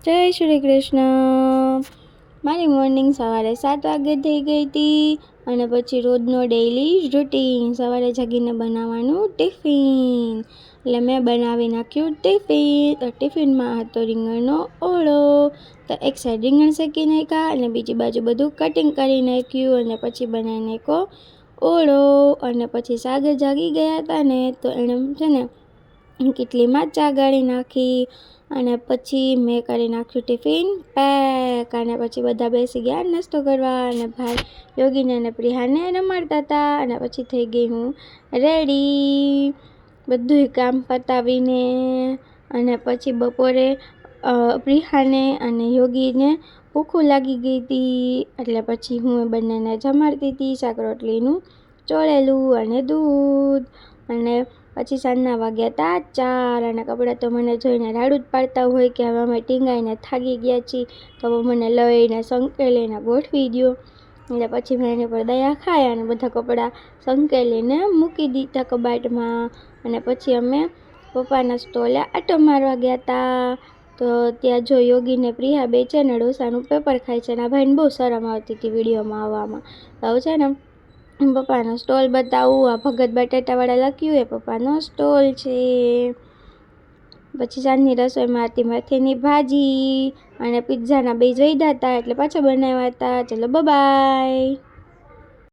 જય શ્રી કૃષ્ણ। મારી મોર્નિંગ સવારે 7 વાગે થઈ ગઈ હતી અને પછી રોજનો ડેઈલી રૂટીન સવારે જાગીને બનાવવાનું ટિફિન। એટલે મેં બનાવી નાખ્યું ટિફિન। તો ટિફિનમાં હતો રીંગણનો ઓળો। તો એક સાઈડ રીંગણ શેકી નાખ્યા અને બીજી બાજુ બધું કટિંગ કરી નાખ્યું અને પછી બનાવી નાખ્યો ઓળો। અને પછી સાગર જાગી ગયા હતા ને તો એણે છે ને કેટલીમાં ચા ગાળી નાખી અને પછી મેં કરી નાખ્યું ટિફિન પેક। અને પછી બધા બેસી ગયા નાસ્તો કરવા અને ભાઈ યોગીને અને પ્રિયાને રમાડતા હતા અને પછી થઈ ગઈ હું રેડી બધું કામ પતાવીને। અને પછી બપોરે પ્રિયાને અને યોગીને ભૂખ લાગી ગઈ હતી એટલે પછી હું બંનેને જમાડતી હતી શાક રોટલીનું ચોળેલું અને દૂધ। અને પછી સાંજના વાગ્યા હતા 4 અને કપડાં તો મને જોઈને રાડું જ પાડતા હોય કે હવે અમે ટીંગાઈને થાકી ગયા છીએ તો હવે મને લઈને સંકેલીને ગોઠવી દો। એટલે પછી મેં એની પર દયા ખાઈ અને બધા કપડાં સંકેલીને મૂકી દીધા કબાટમાં। અને પછી અમે પપ્પાના સ્ટોલે આટો મારવા ગયા હતા। તો ત્યાં જો યોગીને પ્રિયા બે છે ને ડોસાનું પેપર ખાય છે અને આ ભાઈને બહુ શરમ આવતી હતી વિડીયોમાં આવવામાં। તો હવે છે ને પપ્પાનો સ્ટોલ બતાવું। આ ભગત બટાટાવાળા લખ્યું એ પપ્પાનો સ્ટોલ છે। પછી સાંજની રસોઈમાં હતી મેથીની ભાજી અને પિઝાના બે જોઈતા હતા એટલે પાછા બનાવ્યા હતા। ચલો બાય।